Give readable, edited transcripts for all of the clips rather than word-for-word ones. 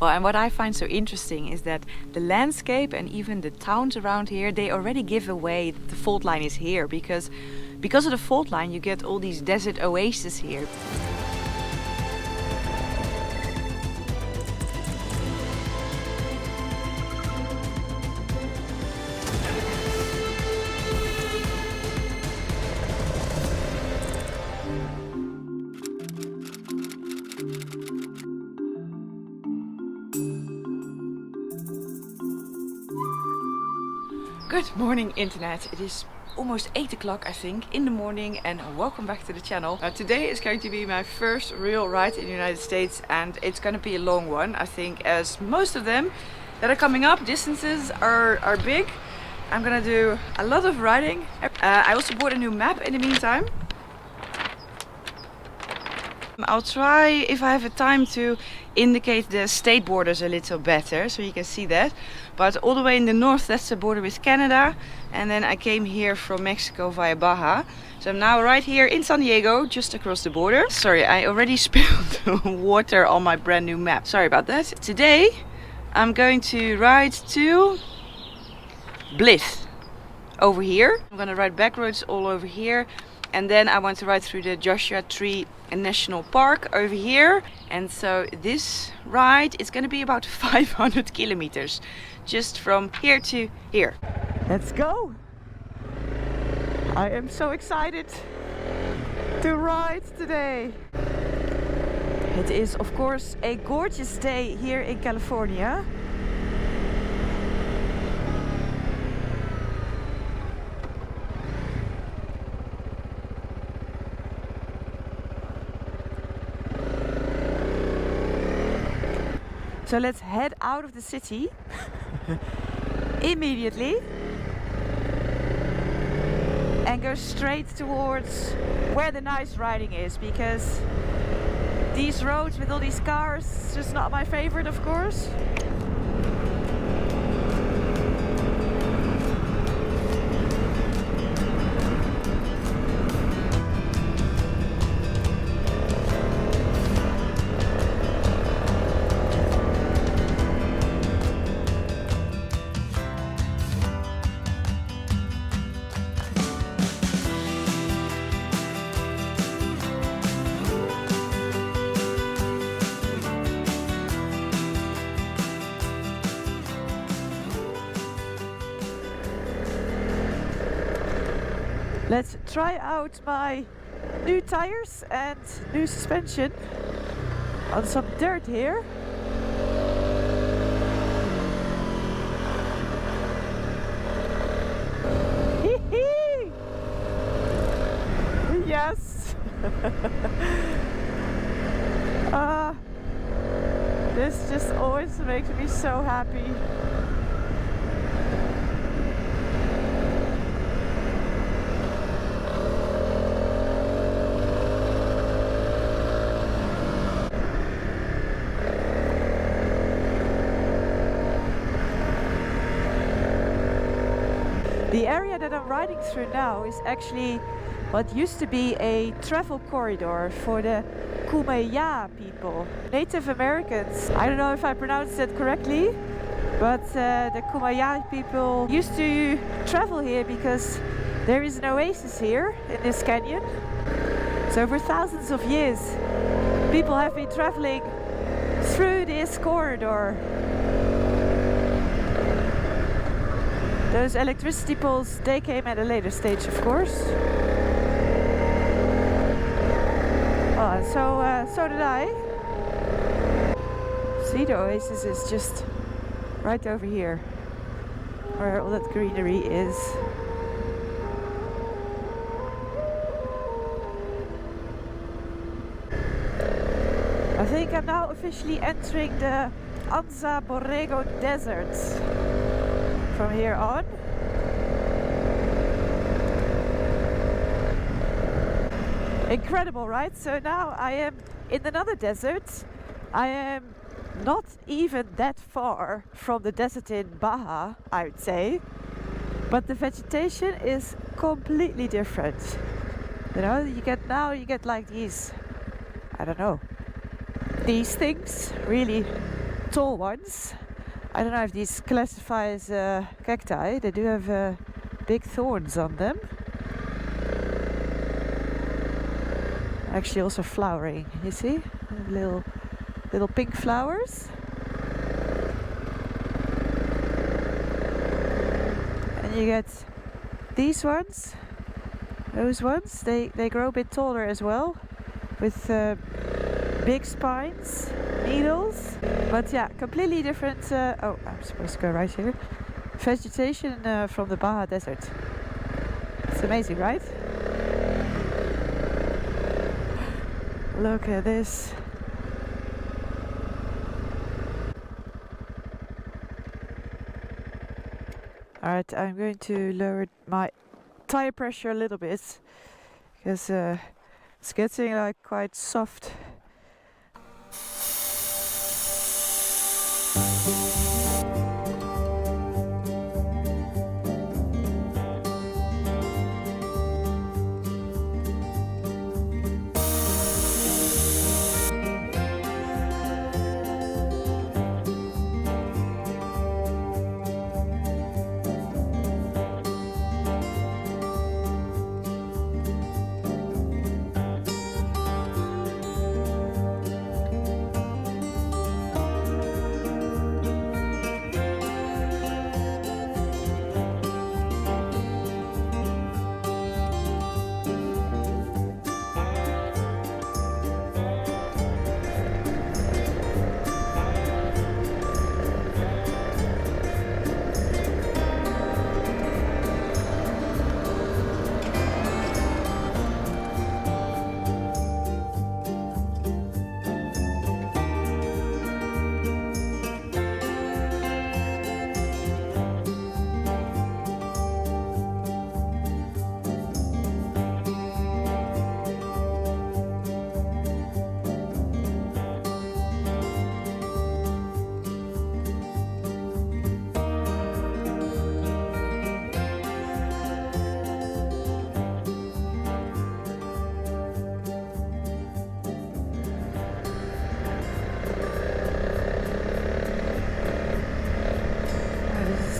Well, and what I find so interesting is that the landscape and even the towns around here, they already give away that the fault line is here because of the fault line you get all these desert oases here. Good morning internet, it is almost 8 o'clock I think in the morning and welcome back to the channel. Today is going to be my first real ride in the United States and it's going to be a long one. I think as most of them that are coming up, distances are big. I'm gonna do a lot of riding. I also bought a new map in the meantime. I'll try, if I have a time, to indicate the state borders a little better so you can see that. But all the way in the north, that's the border with Canada, and then I came here from Mexico via Baja. So I'm now right here in San Diego, just across the border. Sorry, I already spilled water on my brand new map. Sorry about that. Today I'm going to ride to Blythe over here. I'm gonna ride back roads all over here. And then I want to ride through the Joshua Tree National Park over here. And so this ride is going to be about 500 kilometers. Just from here to here. Let's go! I am so excited to ride today. It is of course a gorgeous day here in California. So let's head out of the city immediately and go straight towards where the nice riding is, because these roads with all these cars is just not my favorite, of course. Let's try out my new tires and new suspension on some dirt here. Hee-hee! Yes! This just always makes me so happy. The area that I'm riding through now is actually what used to be a travel corridor for the Kumeyaay people, Native Americans. I don't know if I pronounced that correctly, but the Kumeyaay people used to travel here because there is an oasis here in this canyon. So for thousands of years, people have been traveling through this corridor. Those electricity poles, they came at a later stage, of course. Oh, so did I. See, the oasis is just right over here, where all that greenery is. I think I'm now officially entering the Anza Borrego Desert from here on. Incredible, right? So now I am in another desert. I am not even that far from the desert in Baja, I would say. But the vegetation is completely different. You know, you get like these, I don't know, these things, really tall ones. I don't know if these classify as cacti. They do have big thorns on them. Actually also flowering, you see? Little pink flowers. And you get these ones, those ones, they grow a bit taller as well, with big spines, needles. But yeah, completely different, oh, I'm supposed to go right here. Vegetation from the Baja Desert. It's amazing, right? Look at this. Alright, I'm going to lower my tire pressure a little bit because it's getting like quite soft.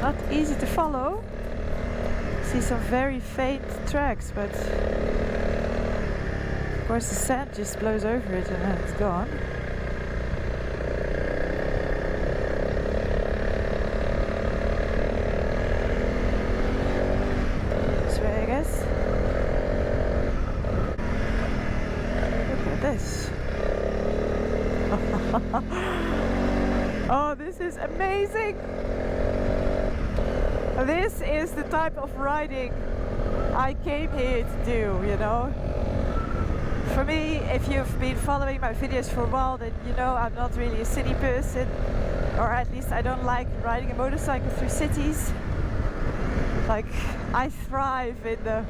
Not easy to follow. See some very faint tracks, but of course the sand just blows over it and then it's gone. This way, I guess. Look at this. Oh, this is amazing! This is the type of riding I came here to do, you know. For me, if you've been following my videos for a while, then you know I'm not really a city person, or at least I don't like riding a motorcycle through cities. Like, I thrive in the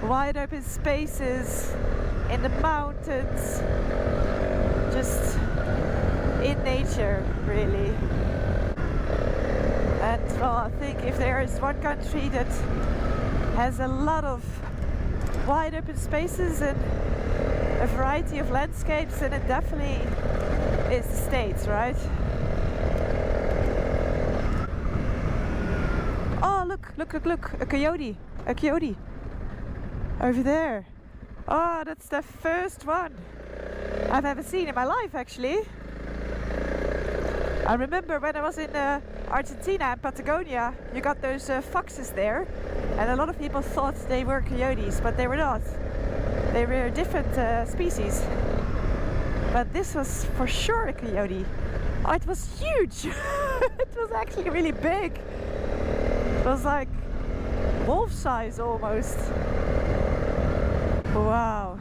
wide open spaces, in the mountains, just in nature, really. And well, I think if there is one country that has a lot of wide open spaces and a variety of landscapes, then it definitely is the States, right? Oh, look, a coyote, over there. Oh, that's the first one I've ever seen in my life, actually. I remember when I was in Argentina and Patagonia, you got those foxes there, and a lot of people thought they were coyotes, but they were not. They were different species. But this was for sure a coyote. Oh, it was huge! It was actually really big. It was like wolf size almost. Wow.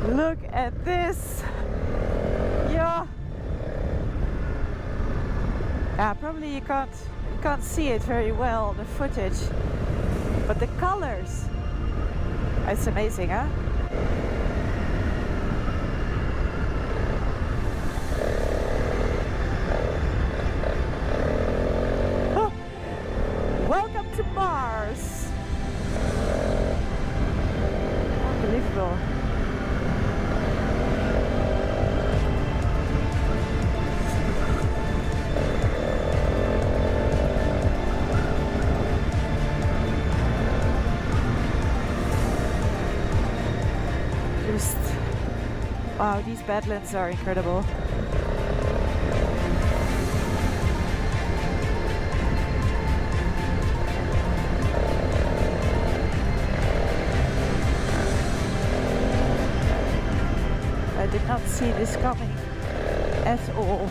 Look at this. Yeah. Yeah, probably you can't see it very well, the footage, but the colors, it's amazing, huh? Oh, welcome to Mars! Unbelievable. Wow, these badlands are incredible. I did not see this coming at all.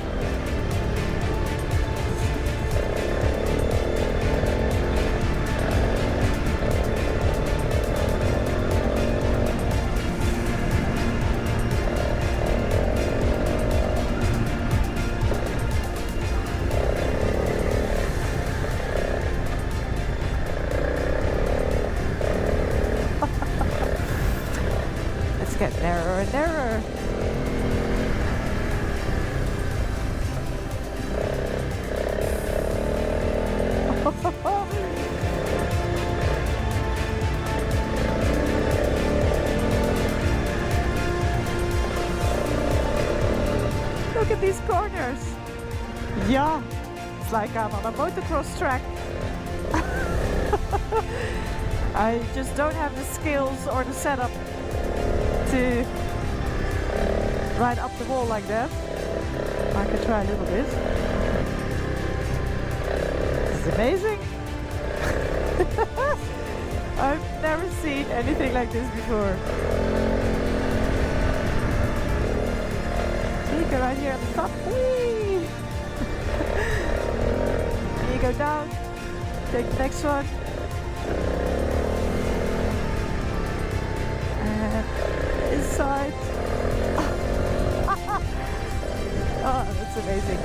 Let's get narrower and narrower. Look at these corners. Yeah, it's like I'm on a motocross track. I just don't have the skills or the setup to ride up the wall like that. I can try a little bit. This is amazing. I've never seen anything like this before. You go right here at the top. Whee! And you go down, take the next one. And this side. Oh, that's amazing.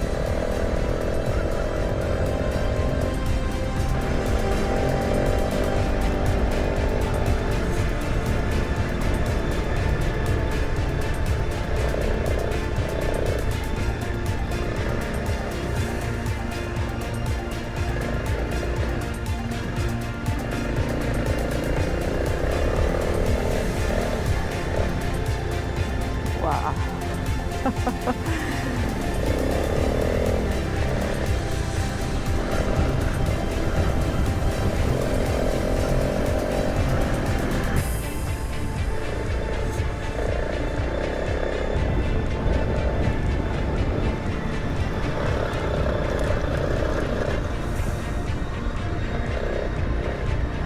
Wow.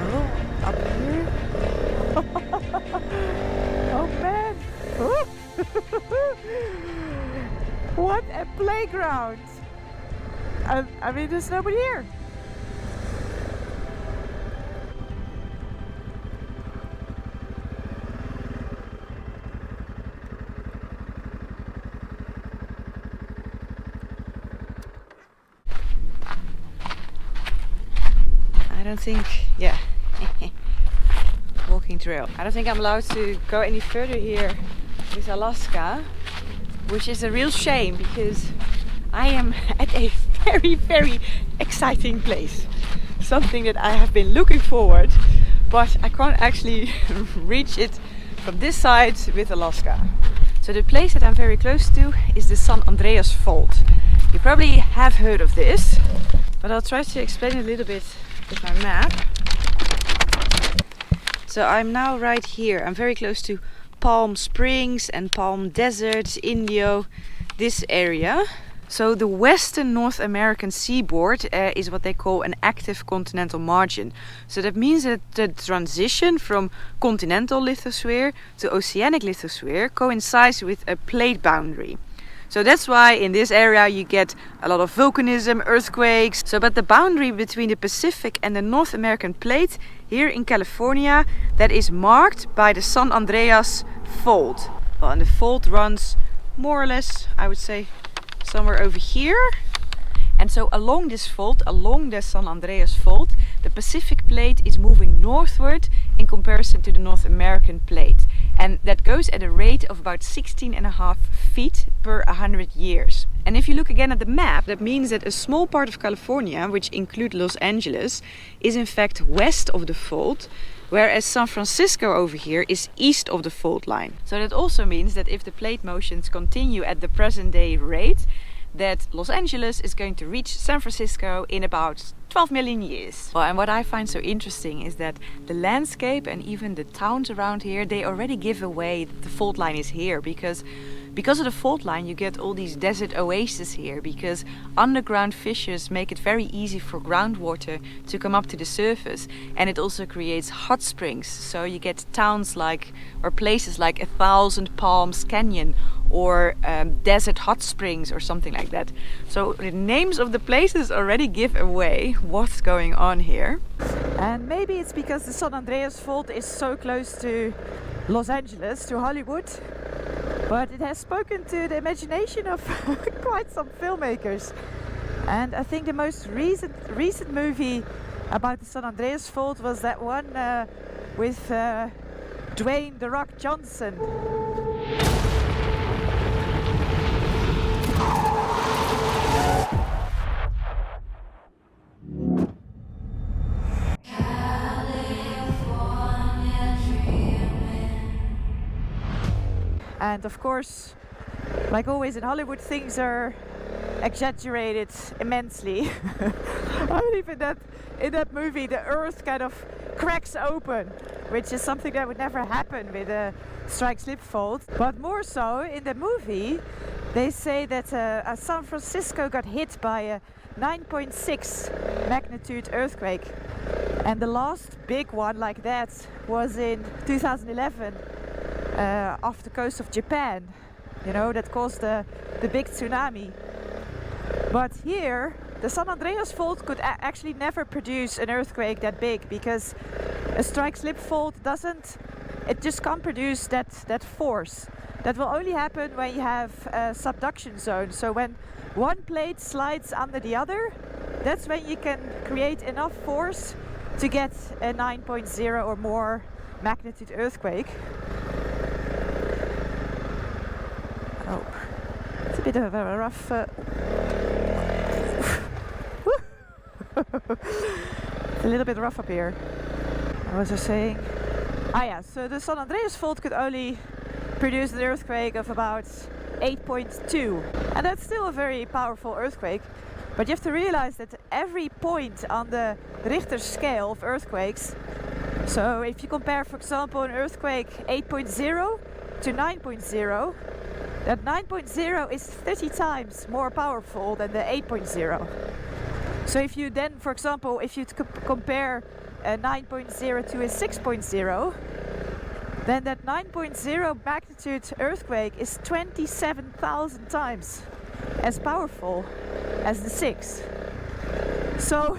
Oh, up here. Oh man. Ooh. What a playground! I mean, there's nobody here. I don't think, yeah, walking trail. I don't think I'm allowed to go any further here with Alaska, which is a real shame because I am at a very, very exciting place. Something that I have been looking forward, but I can't actually reach it from this side with Alaska. So the place that I'm very close to is the San Andreas Fault. You probably have heard of this, but I'll try to explain it a little bit with my map. So I'm now right here. I'm very close to Palm Springs and Palm Desert, Indio, this area. So the western North American seaboard is what they call an active continental margin. So that means that the transition from continental lithosphere to oceanic lithosphere coincides with a plate boundary. So that's why in this area you get a lot of volcanism, earthquakes. So but the boundary between the Pacific and the North American plate here in California, that is marked by the San Andreas Fault. Well, and the fault runs more or less, I would say, somewhere over here. And so along this fault, along the San Andreas Fault, the Pacific plate is moving northward in comparison to the North American plate. And that goes at a rate of about 16.5 feet per 100 years. And if you look again at the map, that means that a small part of California, which includes Los Angeles, is in fact west of the fault, whereas San Francisco over here is east of the fault line. So that also means that if the plate motions continue at the present day rate, that Los Angeles is going to reach San Francisco in about 12 million years. Well, and what I find so interesting is that the landscape and even the towns around here, they already give away that the fault line is here, because because of the fault line, you get all these desert oases here, because underground fissures make it very easy for groundwater to come up to the surface, and it also creates hot springs. So you get towns like, or places like 1,000 Palms Canyon, or desert hot springs, or something like that. So the names of the places already give away what's going on here. And maybe it's because the San Andreas Fault is so close to Los Angeles, to Hollywood, but it has spoken to the imagination of quite some filmmakers. And I think the most recent movie about the San Andreas Fault was that one with Dwayne "The Rock" Johnson. And of course, like always in Hollywood, things are exaggerated immensely. I believe in that movie the earth kind of cracks open, which is something that would never happen with a strike-slip fault. But more so, in the movie, they say that San Francisco got hit by a 9.6 magnitude earthquake. And the last big one like that was in 2011. Off the coast of Japan, you know, that caused the big tsunami. But here, the San Andreas Fault could actually never produce an earthquake that big, because a strike-slip fault just can't produce that force. That will only happen when you have a subduction zone. So when one plate slides under the other, that's when you can create enough force to get a 9.0 or more magnitude earthquake. Oh, it's a bit of a rough... It's a little bit rough up here. I was just saying... Ah yeah, so the San Andreas Fault could only produce an earthquake of about 8.2. And that's still a very powerful earthquake. But you have to realize that every point on the Richter scale of earthquakes, so if you compare, for example, an earthquake 8.0 to 9.0, that 9.0 is 30 times more powerful than the 8.0. So if you then, for example, if you compare a 9.0 to a 6.0, then that 9.0 magnitude earthquake is 27,000 times as powerful as the 6. So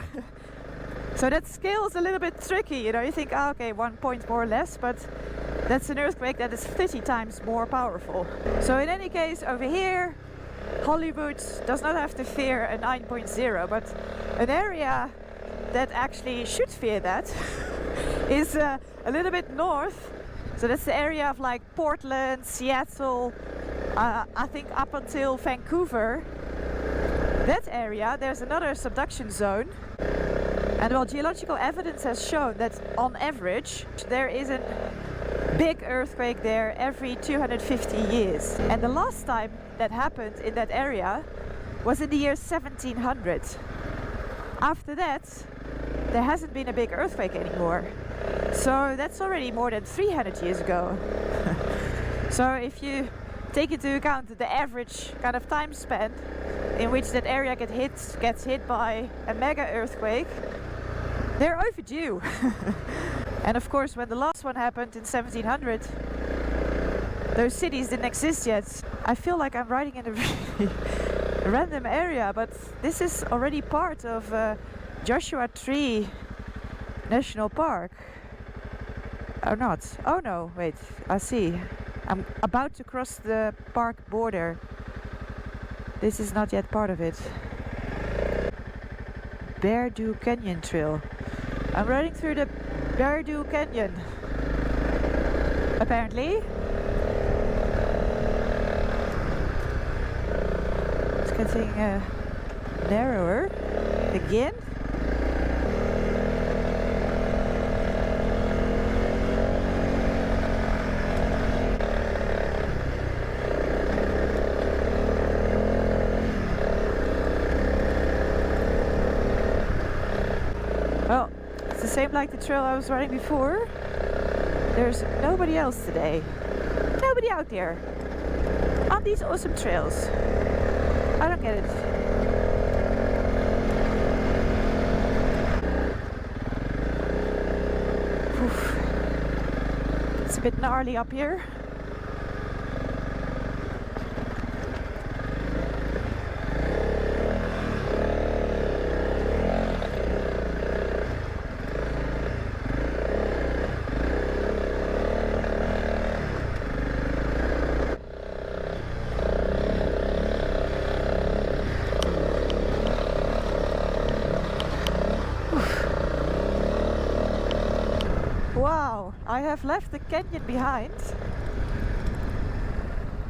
that scale is a little bit tricky, you know. You think, oh, okay, 1 point more or less, but that's an earthquake that is 30 times more powerful. So in any case, over here, Hollywood does not have to fear a 9.0, but an area that actually should fear that is a little bit north. So that's the area of like Portland, Seattle, I think up until Vancouver. That area, there's another subduction zone. And well, geological evidence has shown that on average there is a big earthquake there every 250 years. And the last time that happened in that area was in the year 1700. After that, there hasn't been a big earthquake anymore. So that's already more than 300 years ago. So if you take into account the average kind of time span in which that area gets hit by a mega earthquake, they're overdue. And of course, when the last one happened in 1700, those cities didn't exist yet. I feel like I'm riding in a really random area, but this is already part of Joshua Tree National Park. Or not? Oh no, wait, I see. I'm about to cross the park border. This is not yet part of it. Beardew Canyon Trail. I'm riding through the Beardew Canyon. Apparently. It's getting narrower again. Well, it's the same like the trail I was riding before. There's nobody else today. Nobody out there. on these awesome trails? I don't get it. Oof. It's a bit gnarly up here. Wow, I have left the canyon behind.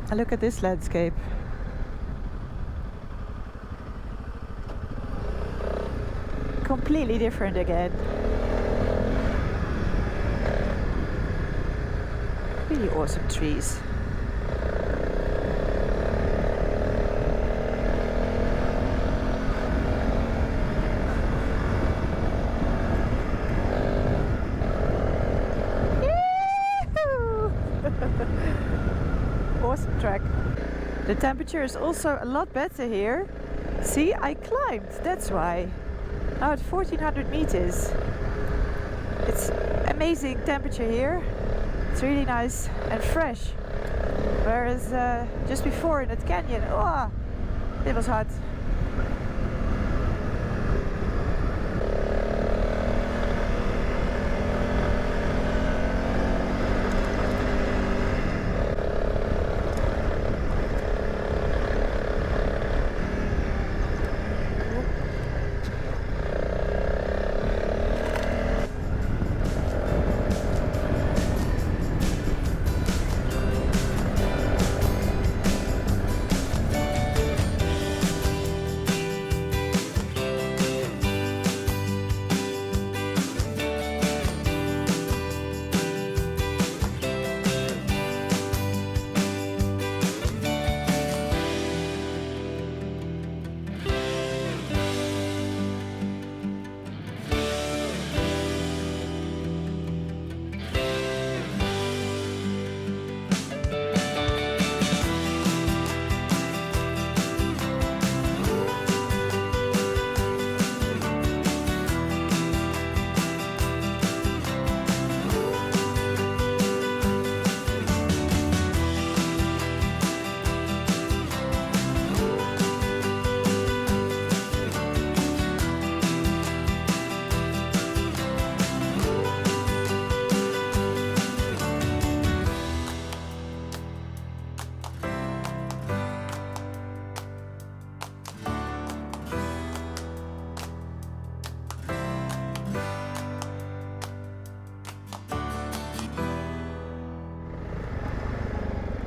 And look at this landscape. Completely different again. Really awesome trees. Awesome track. The temperature is also a lot better here. See, I climbed, that's why. Now at 1400 meters. It's amazing temperature here. It's really nice and fresh. Whereas just before in that canyon, oh, it was hot.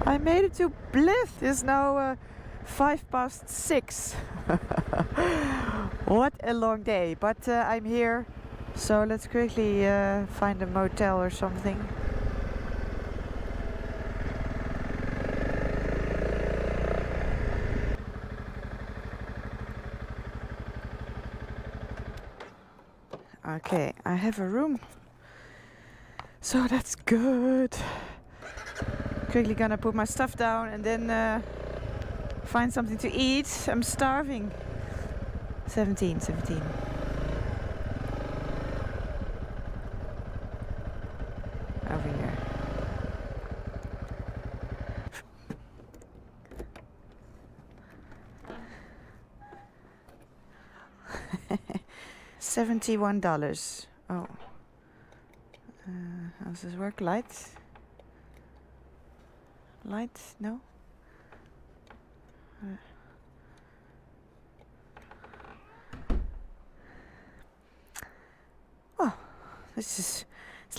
I made it to Blyth. It's now 6:05. What a long day, but I'm here, so let's quickly find a motel or something. Okay, I have a room, so that's good. Quickly gonna put my stuff down and then find something to eat. I'm starving. 17. Over here. $71. Oh. How does this work? Light? Light? No? Oh, it's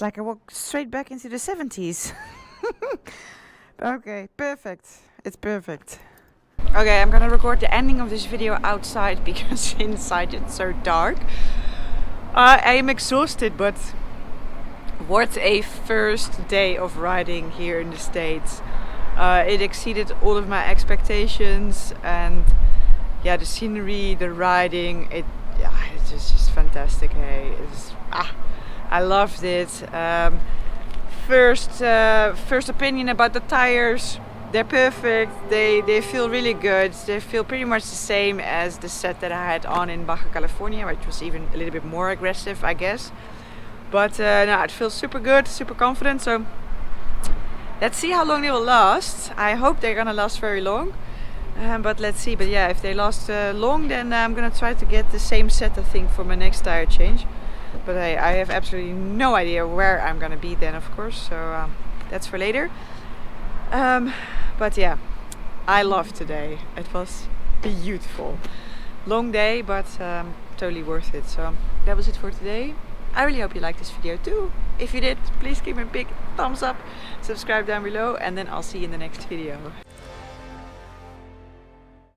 like I walk straight back into the 70s. Okay, perfect. It's perfect. Okay, I'm gonna record the ending of this video outside because inside it's so dark. I am exhausted, but what a first day of riding here in the States. It exceeded all of my expectations, and yeah, the scenery, the riding, it's just fantastic. Hey, I loved it. First opinion about the tires. they're perfect. They feel really good. They feel pretty much the same as the set that I had on in Baja California, which was even a little bit more aggressive, I guess. But no, it feels super good, super confident. So let's see how long they will last. I hope they're gonna last very long. But let's see. But yeah, if they last long, then I'm gonna try to get the same set, I think, for my next tire change. But I have absolutely no idea where I'm gonna be then, of course. So that's for later. But yeah, I loved today. It was beautiful. Long day, but totally worth it. So that was it for today. I really hope you liked this video too. If you did, please give me a big thumbs up, subscribe down below, and then I'll see you in the next video.